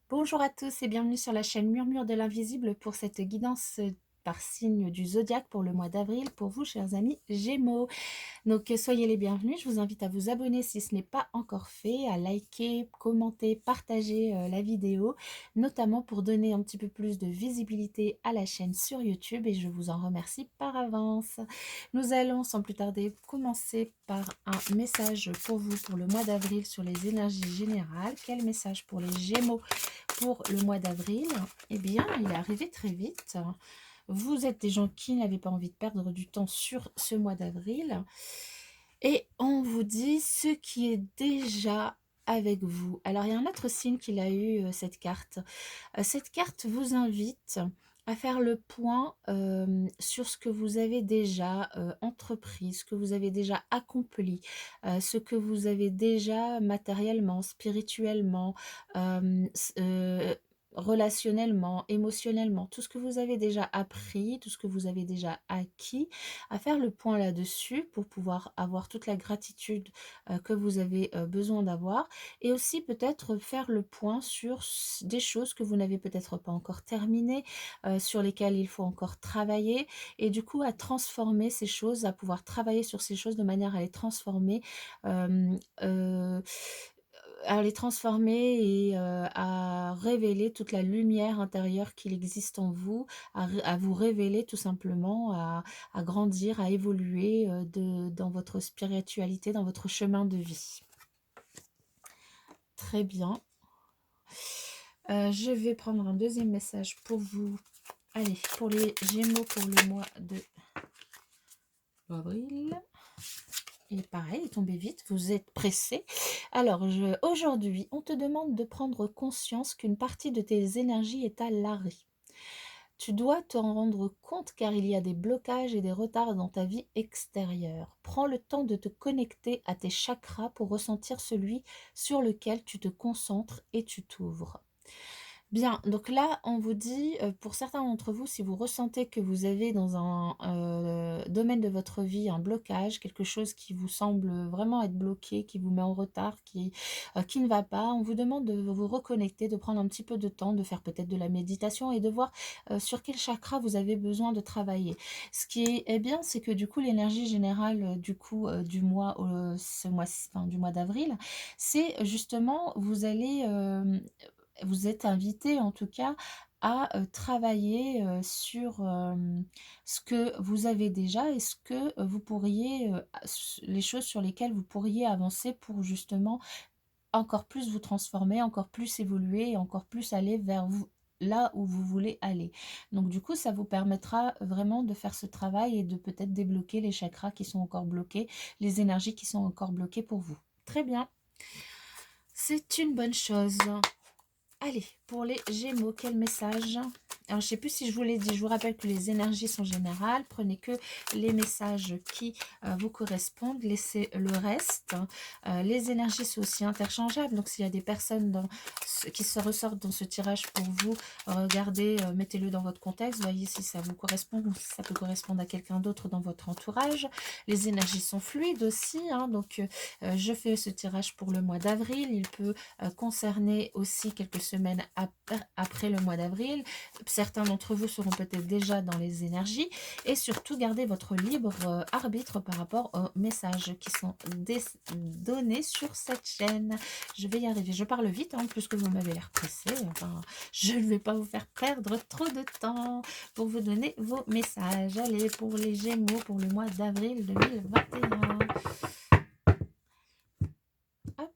Bonjour à tous et bienvenue sur la chaîne Murmure de l'Invisible pour cette guidance par signe du zodiaque pour le mois d'avril pour vous, chers amis Gémeaux. Donc, soyez les bienvenus. Je vous invite à vous abonner si ce n'est pas encore fait, à liker, commenter, partager la vidéo, notamment pour donner un petit peu plus de visibilité à la chaîne sur YouTube et je vous en remercie par avance. Nous allons sans plus tarder commencer par un message pour vous pour le mois d'avril sur les énergies générales. Quel message pour les Gémeaux pour le mois d'avril? Eh bien, il est arrivé très vite. Vous êtes des gens qui n'avaient pas envie de perdre du temps sur ce mois d'avril. Et on vous dit ce qui est déjà avec vous. Alors, il y a un autre signe qu'il a eu, cette carte. Cette carte vous invite à faire le point sur ce que vous avez déjà entrepris, ce que vous avez déjà accompli, ce que vous avez déjà matériellement, spirituellement, relationnellement, émotionnellement, tout ce que vous avez déjà appris, tout ce que vous avez déjà acquis, à faire le point là-dessus pour pouvoir avoir toute la gratitude que vous avez besoin d'avoir et aussi peut-être faire le point sur des choses que vous n'avez peut-être pas encore terminées, sur lesquelles il faut encore travailler et du coup à transformer ces choses, à pouvoir travailler sur ces choses de manière à les transformer, hem, à les transformer et à révéler toute la lumière intérieure qu'il existe en vous, à vous révéler tout simplement, à grandir, à évoluer, dans votre spiritualité, dans votre chemin de vie. Très bien. Je vais prendre un deuxième message pour vous. Allez, pour les Gémeaux pour le mois d'avril. Et pareil, il est tombé vite, vous êtes pressé. Alors, aujourd'hui, on te demande de prendre conscience qu'une partie de tes énergies est à l'arrêt. Tu dois t'en rendre compte car il y a des blocages et des retards dans ta vie extérieure. Prends le temps de te connecter à tes chakras pour ressentir celui sur lequel tu te concentres et tu t'ouvres. Bien, donc là, on vous dit, pour certains d'entre vous, si vous ressentez que vous avez dans un domaine de votre vie un blocage, quelque chose qui vous semble vraiment être bloqué, qui vous met en retard, qui ne va pas, on vous demande de vous reconnecter, de prendre un petit peu de temps, de faire peut-être de la méditation et de voir sur quel chakra vous avez besoin de travailler. Ce qui est bien, c'est que du coup, l'énergie générale du mois, du mois d'avril, c'est justement, vous êtes invité en tout cas à travailler sur ce que vous avez déjà et ce que vous pourriez, les choses sur lesquelles vous pourriez avancer pour justement encore plus vous transformer, encore plus évoluer et encore plus aller vers vous, là où vous voulez aller. Donc du coup, ça vous permettra vraiment de faire ce travail et de peut-être débloquer les chakras qui sont encore bloqués, les énergies qui sont encore bloquées pour vous. Très bien, c'est une bonne chose. Allez, pour les Gémeaux, quel message? Alors, je ne sais plus si je vous l'ai dit, je vous rappelle que les énergies sont générales. Prenez que les messages qui vous correspondent, laissez le reste. Les énergies sont aussi interchangeables. Donc, s'il y a des personnes qui se ressortent dans ce tirage pour vous, regardez, mettez-le dans votre contexte. Voyez si ça vous correspond ou si ça peut correspondre à quelqu'un d'autre dans votre entourage. Les énergies sont fluides aussi. Donc, je fais ce tirage pour le mois d'avril. Il peut concerner aussi quelques semaines après le mois d'avril. Certains d'entre vous seront peut-être déjà dans les énergies et surtout gardez votre libre arbitre par rapport aux messages qui sont donnés sur cette chaîne. Je vais y arriver, je parle vite puisque vous m'avez l'air pressé. Enfin, je ne vais pas vous faire perdre trop de temps pour vous donner vos messages. Allez, pour les Gémeaux pour le mois d'avril 2021. Hop.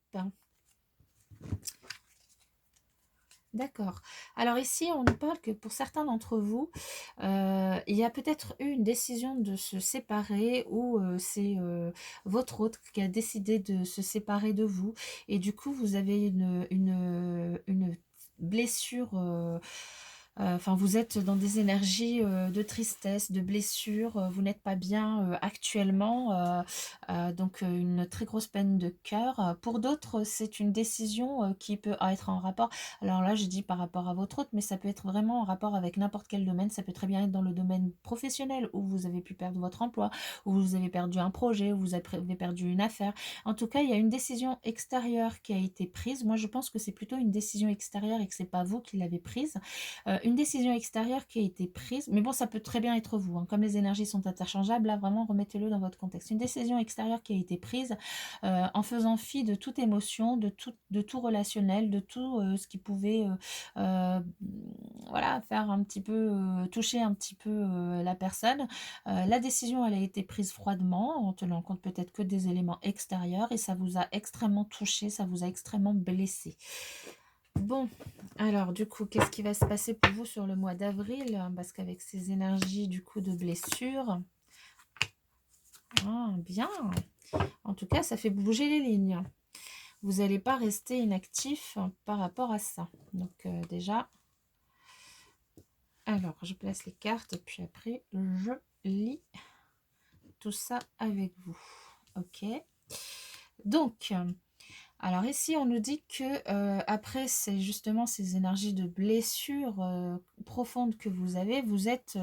D'accord. Alors ici, on nous parle que pour certains d'entre vous, il y a peut-être eu une décision de se séparer ou c'est votre autre qui a décidé de se séparer de vous. Et du coup, vous avez une blessure Enfin, vous êtes dans des énergies, de tristesse, de blessure, vous n'êtes pas bien, actuellement, donc une très grosse peine de cœur. Pour d'autres, c'est une décision, qui peut être en rapport, alors là, je dis par rapport à votre autre, mais ça peut être vraiment en rapport avec n'importe quel domaine. Ça peut très bien être dans le domaine professionnel, où vous avez pu perdre votre emploi, où vous avez perdu un projet, où avez perdu une affaire. En tout cas, il y a une décision extérieure qui a été prise. Moi, je pense que c'est plutôt une décision extérieure et que c'est pas vous qui l'avez prise. Une décision extérieure qui a été prise, mais bon, ça peut très bien être vous, hein. Comme les énergies sont interchangeables, là, vraiment, remettez-le dans votre contexte. Une décision extérieure qui a été prise, en faisant fi de toute émotion, de tout relationnel, de tout, ce qui pouvait, voilà, faire un petit peu, toucher un petit peu, la personne. La décision, elle a été prise froidement, en tenant compte peut-être que des éléments extérieurs, et ça vous a extrêmement touché, ça vous a extrêmement blessé. Bon, alors du coup, qu'est-ce qui va se passer pour vous sur le mois d'avril? Parce qu'avec ces énergies du coup de blessure, ah, bien. En tout cas, ça fait bouger les lignes. Vous n'allez pas rester inactif par rapport à ça. Donc déjà, alors je place les cartes et puis après je lis tout ça avec vous. Ok. Donc, alors ici, on nous dit que après c'est justement ces énergies de blessure profonde que vous êtes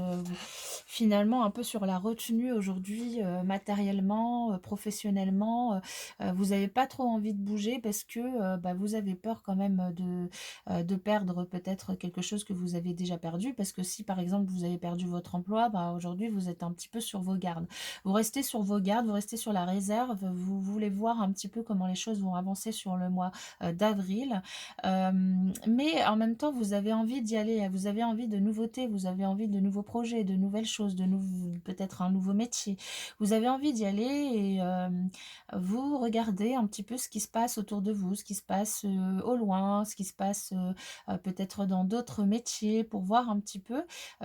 finalement un peu sur la retenue aujourd'hui, matériellement, professionnellement. Vous n'avez pas trop envie de bouger parce que bah, vous avez peur quand même de perdre peut-être quelque chose que vous avez déjà perdu. Parce que si par exemple vous avez perdu votre emploi, bah, aujourd'hui vous êtes un petit peu sur vos gardes. Vous restez sur vos gardes, vous restez sur la réserve, vous voulez voir un petit peu comment les choses vont avancer sur le mois d'avril. Mais en même temps, vous avez envie d'y aller, vous avez envie de nouveautés, vous avez envie de nouveaux projets, de nouvelles choses, peut-être un nouveau métier. Vous avez envie d'y aller et vous regardez un petit peu ce qui se passe autour de vous, ce qui se passe au loin, ce qui se passe peut-être dans d'autres métiers pour voir un petit peu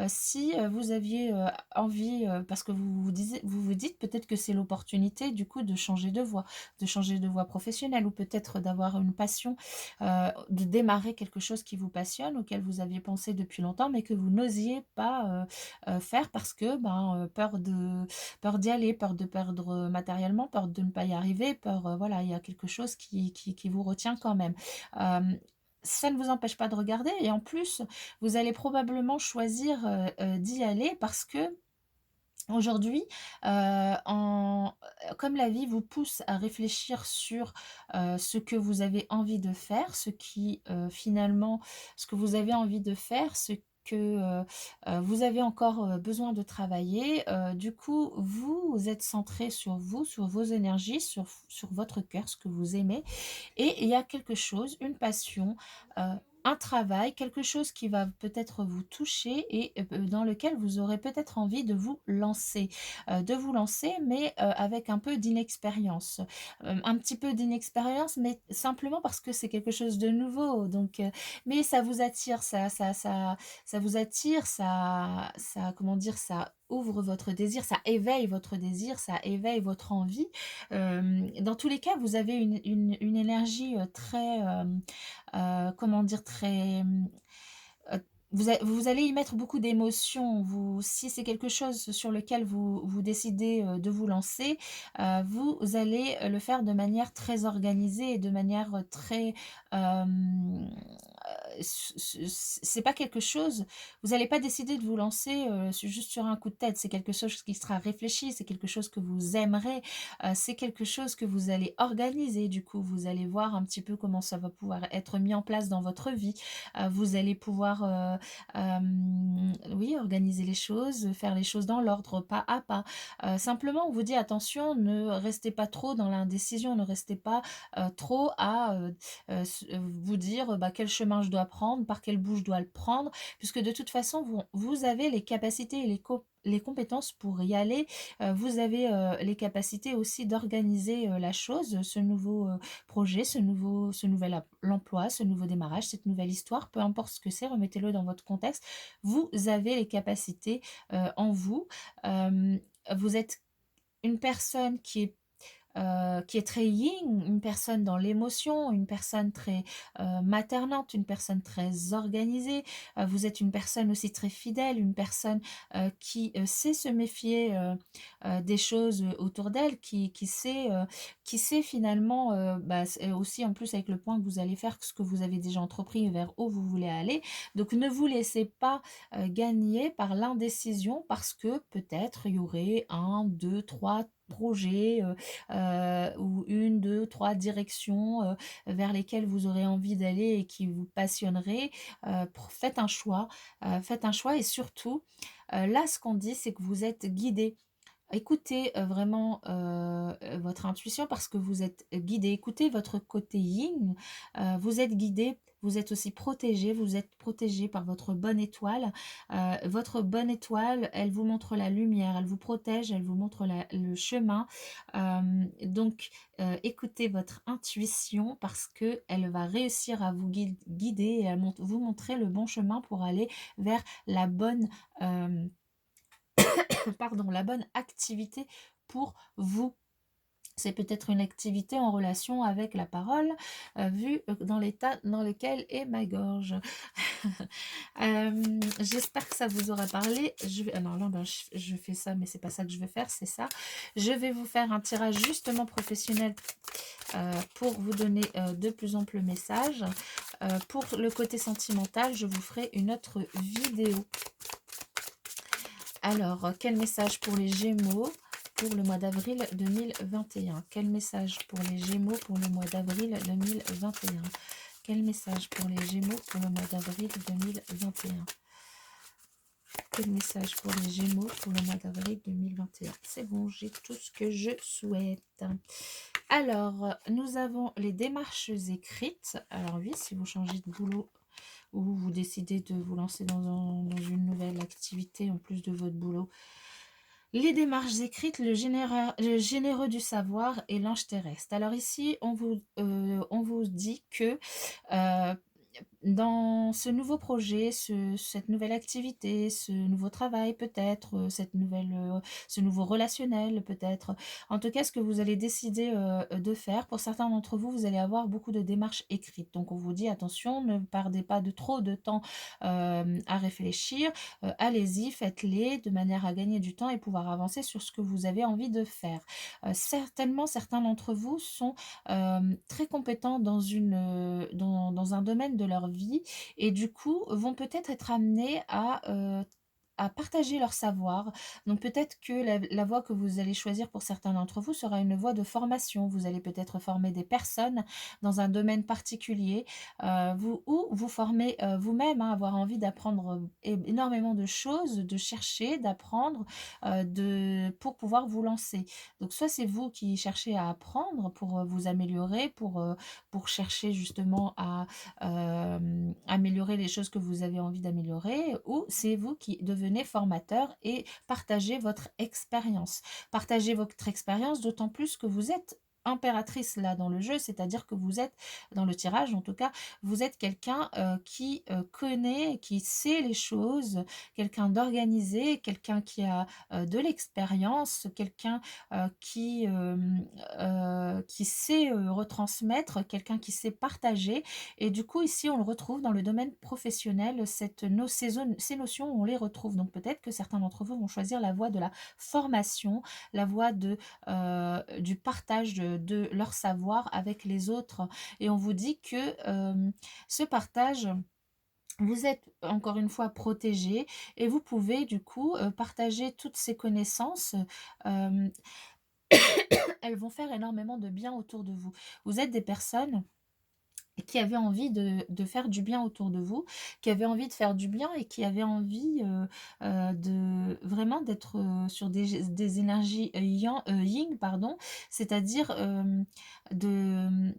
si vous aviez envie, parce que vous vous dites peut-être que c'est l'opportunité du coup de changer de voie professionnelle, ou peut-être d'avoir une passion, de démarrer quelque chose qui vous passionne, auquel vous aviez pensé depuis longtemps, mais que vous n'osiez pas faire parce que ben, peur d'y aller, peur de perdre matériellement, peur de ne pas y arriver, peur, voilà, il y a quelque chose qui vous retient quand même. Euh, Ça ne vous empêche pas de regarder, et en plus, vous allez probablement choisir d'y aller parce que aujourd'hui, comme la vie vous pousse à réfléchir sur ce que vous avez envie de faire, finalement, ce que vous avez envie de faire, ce que vous avez encore besoin de travailler, du coup, vous êtes centré sur vous, sur vos énergies, sur votre cœur, ce que vous aimez, et il y a quelque chose, une passion, un travail, quelque chose qui va peut-être vous toucher et dans lequel vous aurez peut-être envie de vous lancer, mais avec un peu d'inexpérience. Un petit peu d'inexpérience, mais simplement parce que c'est quelque chose de nouveau. Donc, mais ça vous attire, ça vous attire, comment dire, ça ouvre votre désir, ça éveille votre désir, ça éveille votre envie. Dans tous les cas, vous avez une énergie très, comment dire, très, vous allez y mettre beaucoup d'émotions. Si c'est quelque chose sur lequel vous décidez de vous lancer, vous allez le faire de manière très organisée et de manière très... c'est pas quelque chose, vous n'allez pas décider de vous lancer juste sur un coup de tête. C'est quelque chose qui sera réfléchi, c'est quelque chose que vous aimerez, c'est quelque chose que vous allez organiser. Du coup, vous allez voir un petit peu comment ça va pouvoir être mis en place dans votre vie. Vous allez pouvoir oui, organiser les choses, faire les choses dans l'ordre, pas à pas. Simplement, on vous dit attention, ne restez pas trop dans l'indécision, ne restez pas trop à vous dire bah, quel chemin je dois prendre, par quel bout je dois le prendre, puisque de toute façon, vous avez les capacités et les compétences pour y aller. Vous avez les capacités aussi d'organiser la chose, ce nouveau projet, ce nouvel emploi, ce nouveau démarrage, cette nouvelle histoire, peu importe ce que c'est, remettez-le dans votre contexte. Vous avez les capacités en vous. Vous êtes une personne qui est qui est très yin, une personne dans l'émotion, une personne très, maternante, une personne très organisée. Vous êtes une personne aussi très fidèle, une personne, qui, sait se méfier, des choses, autour d'elle, qui sait finalement, bah, c'est aussi en plus avec le point que vous allez faire, ce que vous avez déjà entrepris et vers où vous voulez aller. Donc ne vous laissez pas, gagner par l'indécision parce que peut-être il y aurait un, deux, trois projets, ou une, deux, trois directions, vers lesquelles vous aurez envie d'aller et qui vous passionneraient. Faites un choix et surtout, là ce qu'on dit, c'est que vous êtes guidé. Écoutez, vraiment, votre intuition parce que vous êtes guidé. Écoutez votre côté yin, vous êtes guidé, vous êtes aussi protégé, vous êtes protégé par votre bonne étoile. Votre bonne étoile, elle vous montre la lumière, elle vous protège, elle vous montre le chemin. Donc, écoutez votre intuition parce que elle va réussir à vous guider et à vous montrer le bon chemin pour aller vers la bonne, hem pardon, la bonne activité pour vous. C'est peut-être une activité en relation avec la parole, vu dans l'état dans lequel est ma gorge. J'espère que ça vous aura parlé. Ah non, là, ben, je fais ça, mais c'est pas ça que je veux faire, c'est ça. Je vais vous faire un tirage justement professionnel pour vous donner de plus amples messages. Pour le côté sentimental, je vous ferai une autre vidéo. Alors, quel message pour les Gémeaux pour le mois d'avril 2021? Quel message pour les Gémeaux pour le mois d'avril 2021? Quel message pour les Gémeaux pour le mois d'avril 2021? Quel message pour les Gémeaux pour le mois d'avril 2021? C'est bon, j'ai tout ce que je souhaite. Alors, nous avons les démarches écrites. Alors oui, si vous changez de boulot ou vous décidez de vous lancer dans une nouvelle activité en plus de votre boulot. Les démarches écrites, le généreux du savoir et l'ange terrestre. Alors ici, on vous dit que euh, dans ce nouveau projet, cette nouvelle activité, ce nouveau travail peut-être, ce nouveau relationnel peut-être, en tout cas ce que vous allez décider de faire, pour certains d'entre vous, vous allez avoir beaucoup de démarches écrites. Donc on vous dit attention, ne perdez pas de trop de temps à réfléchir, allez-y, faites-les de manière à gagner du temps et pouvoir avancer sur ce que vous avez envie de faire. Certainement, certains d'entre vous sont très compétents dans un domaine de leur vie et du coup vont peut-être être amenés à partager leur savoir. Donc peut-être que la voie que vous allez choisir pour certains d'entre vous sera une voie de formation. Vous allez peut-être former des personnes dans un domaine particulier, ou vous former vous-même, hein, avoir envie d'apprendre énormément de choses, de chercher, d'apprendre, pour pouvoir vous lancer. Donc soit c'est vous qui cherchez à apprendre pour vous améliorer, pour chercher justement à améliorer les choses que vous avez envie d'améliorer, ou c'est vous qui devenez formateur et partagez votre expérience. Partagez votre expérience, d'autant plus que vous êtes impératrice là dans le jeu, c'est-à-dire que vous êtes, dans le tirage en tout cas, vous êtes quelqu'un qui connaît, qui sait les choses, quelqu'un d'organisé, quelqu'un qui a de l'expérience, quelqu'un qui sait retransmettre, quelqu'un qui sait partager. Et du coup, ici, on le retrouve dans le domaine professionnel. Ces notions, on les retrouve. Donc peut-être que certains d'entre vous vont choisir la voie de la formation, la voie du partage de leur savoir avec les autres. Et on vous dit que ce partage... Vous êtes encore une fois protégé et vous pouvez du coup partager toutes ces connaissances. euh, Elles vont faire énormément de bien autour de vous. Vous êtes des personnes qui avaient envie de faire du bien autour de vous, qui avaient envie de faire du bien et qui avaient envie de vraiment d'être sur des énergies yin, pardon, c'est-à-dire de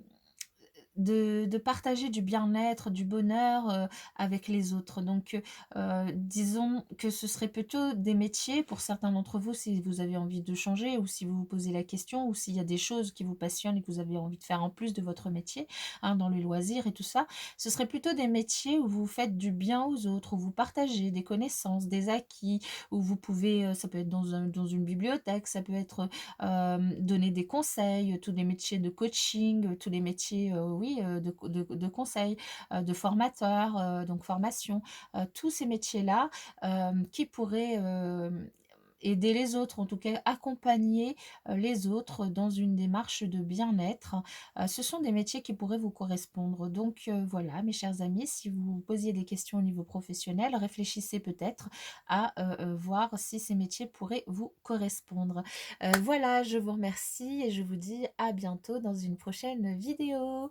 de partager du bien-être, du bonheur, avec les autres. Donc, disons que ce serait plutôt des métiers pour certains d'entre vous, si vous avez envie de changer ou si vous vous posez la question ou s'il y a des choses qui vous passionnent et que vous avez envie de faire en plus de votre métier, hein, dans les loisirs et tout ça. Ce serait plutôt des métiers où vous faites du bien aux autres, où vous partagez des connaissances, des acquis, où vous pouvez, ça peut être dans une bibliothèque, ça peut être, donner des conseils, tous les métiers de coaching, tous les métiers, oui, de conseil, de formateur, donc formation, tous ces métiers-là, qui pourraient, aider les autres, en tout cas accompagner, les autres dans une démarche de bien-être. Ce sont des métiers qui pourraient vous correspondre. Donc, voilà, mes chers amis, si vous vous posiez des questions au niveau professionnel, réfléchissez peut-être à, voir si ces métiers pourraient vous correspondre. Voilà, je vous remercie et je vous dis à bientôt dans une prochaine vidéo.